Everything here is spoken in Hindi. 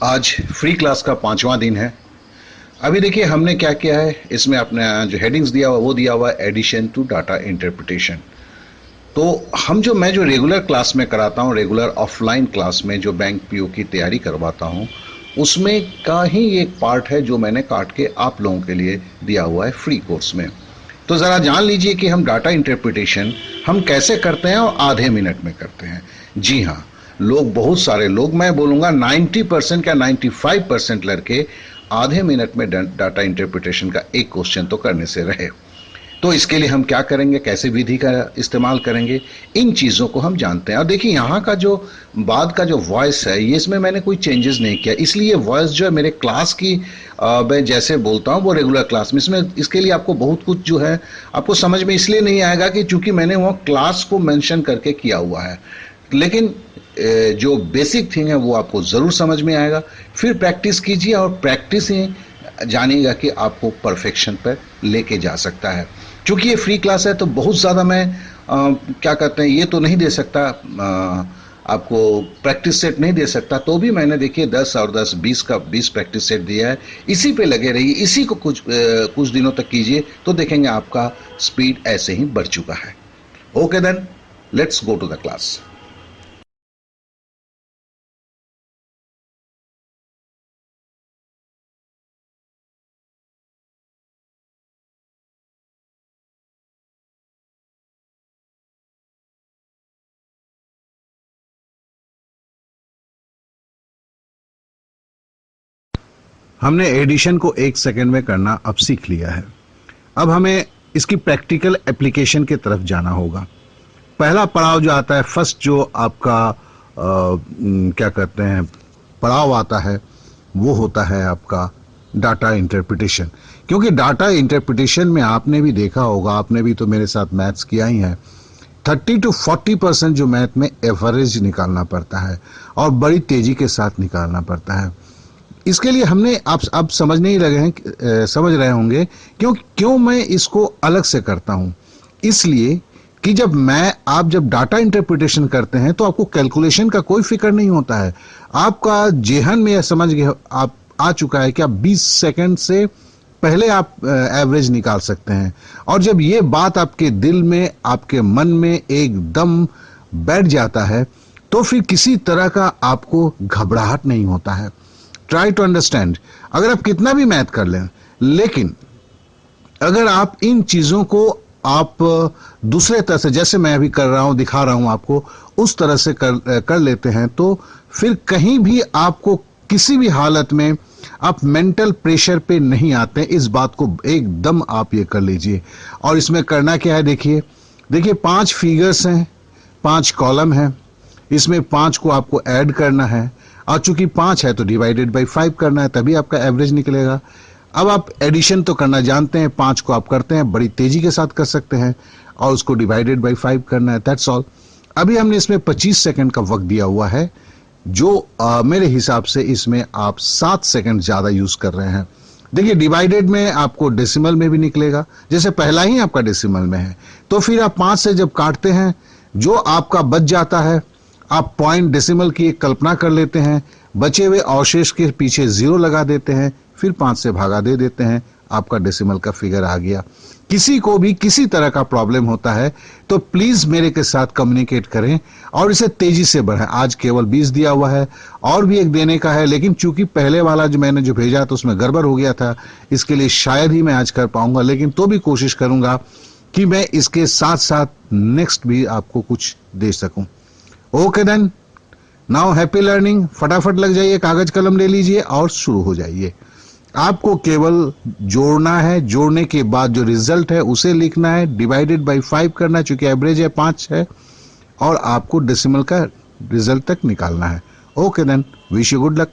आज फ्री क्लास का 5वां दिन है। अभी देखिए हमने क्या किया है, इसमें अपने जो हेडिंग्स दिया हुआ वो दिया हुआ है एडिशन टू डाटा इंटरप्रिटेशन। तो मैं जो रेगुलर क्लास में कराता हूँ, रेगुलर ऑफलाइन क्लास में जो बैंक पीओ की तैयारी करवाता हूँ, उसमें का ही एक पार्ट है जो मैंने काट के आप लोगों के लिए दिया हुआ है फ्री कोर्स में। तो ज़रा जान लीजिए कि हम डाटा इंटरप्रिटेशन हम कैसे करते हैं और आधे मिनट में करते हैं। जी हाँ, लोग, बहुत सारे लोग, मैं बोलूँगा 90% या 95% लड़के आधे मिनट में डाटा इंटरप्रिटेशन का एक क्वेश्चन तो करने से रहे। तो इसके लिए हम क्या करेंगे, कैसे विधि का इस्तेमाल करेंगे, इन चीज़ों को हम जानते हैं। और देखिए यहाँ का जो बाद का जो वॉइस है, ये इसमें मैंने कोई चेंजेस नहीं किया, इसलिए वॉइस जो है मेरे क्लास की मैं जैसे बोलता हूँ वो रेगुलर क्लास में, इसमें इसके लिए आपको बहुत कुछ जो है आपको समझ में इसलिए नहीं आएगा कि चूंकि मैंने वहाँ क्लास को मेंशन करके किया हुआ है, लेकिन जो बेसिक थिंग है वो आपको ज़रूर समझ में आएगा। फिर प्रैक्टिस कीजिए और प्रैक्टिस ही जानिएगा कि आपको परफेक्शन पर लेके जा सकता है। क्योंकि ये फ्री क्लास है तो बहुत ज़्यादा मैं क्या कहते हैं ये तो नहीं दे सकता, आपको प्रैक्टिस सेट नहीं दे सकता। तो भी मैंने देखिए 10 और 10 20 का 20 प्रैक्टिस सेट दिया है। इसी पे लगे रहिए, इसी को कुछ दिनों तक कीजिए तो देखेंगे आपका स्पीड ऐसे ही बढ़ चुका है। Okay then, let's go to the class. हमने एडिशन को 1 सेकंड में करना अब सीख लिया है। अब हमें इसकी प्रैक्टिकल एप्लीकेशन की तरफ जाना होगा। पहला पड़ाव जो आता है, फर्स्ट जो आपका क्या कहते हैं पड़ाव आता है, वो होता है आपका डाटा इंटरप्रिटेशन। क्योंकि डाटा इंटरप्रिटेशन में आपने भी देखा होगा, आपने भी तो मेरे साथ मैथ्स किया ही है, 30 to 40% जो मैथ में एवरेज निकालना पड़ता है और बड़ी तेजी के साथ निकालना पड़ता है। इसके लिए हमने आप अब समझने ही लगे हैं, समझ रहे होंगे क्यों मैं इसको अलग से करता हूं। इसलिए कि जब डाटा इंटरप्रिटेशन करते हैं तो आपको कैलकुलेशन का कोई फिक्र नहीं होता है। आपका जेहन में समझ गए आप आ चुका है कि आप 20 सेकंड से पहले आप एवरेज निकाल सकते हैं। और जब ये बात आपके दिल में, आपके मन में एकदम बैठ जाता है तो फिर किसी तरह का आपको घबराहट नहीं होता है। ट्राई टू अंडरस्टैंड, अगर आप कितना भी मैथ कर लें, लेकिन अगर आप इन चीजों को आप दूसरे तरह से, जैसे मैं अभी कर रहा हूं, दिखा रहा हूं आपको, उस तरह से कर लेते हैं तो फिर कहीं भी आपको किसी भी हालत में आप मेंटल प्रेशर पे नहीं आते। इस बात को एकदम आप ये कर लीजिए। और इसमें करना क्या है, देखिए 5 फिगर्स हैं, 5 कॉलम हैं, इसमें 5 को आपको ऐड करना है और चूंकि 5 है तो डिवाइडेड बाई 5 करना है, तभी आपका एवरेज निकलेगा। अब आप एडिशन तो करना जानते हैं, 5 को आप करते हैं, बड़ी तेजी के साथ कर सकते हैं और उसको डिवाइडेड बाई 5 करना है, दैट्स ऑल। अभी हमने इसमें 25 सेकंड का वक्त दिया हुआ है, जो मेरे हिसाब से इसमें आप 7 सेकंड ज्यादा यूज कर रहे हैं। देखिए डिवाइडेड में आपको डेसिमल में भी निकलेगा, जैसे पहला ही आपका डेसिमल में है, तो फिर आप 5 से जब काटते हैं जो आपका बच जाता है, आप पॉइंट डेसिमल की एक कल्पना कर लेते हैं, बचे हुए अवशेष के पीछे 0 लगा देते हैं, फिर 5 से भागा दे देते हैं, आपका डेसिमल का फिगर आ गया। किसी को भी किसी तरह का प्रॉब्लम होता है तो प्लीज मेरे के साथ कम्युनिकेट करें और इसे तेजी से बढ़ाएं। आज केवल 20 दिया हुआ है, और भी एक देने का है, लेकिन चूंकि पहले वाला जो मैंने भेजा तो उसमें गड़बड़ हो गया था, इसके लिए शायद ही मैं आज कर पाऊंगा, लेकिन तो भी कोशिश करूंगा कि मैं इसके साथ साथ नेक्स्ट भी आपको कुछ दे सकूं। Okay then, now happy learning. फटाफट लग जाइए, कागज कलम ले लीजिए और शुरू हो जाइए। आपको केवल जोड़ना है, जोड़ने के बाद जो रिजल्ट है उसे लिखना है, डिवाइडेड बाय 5 करना है, चूंकि एवरेज है 5 है, और आपको डेसिमल का रिजल्ट तक निकालना है। Okay then, wish you good luck.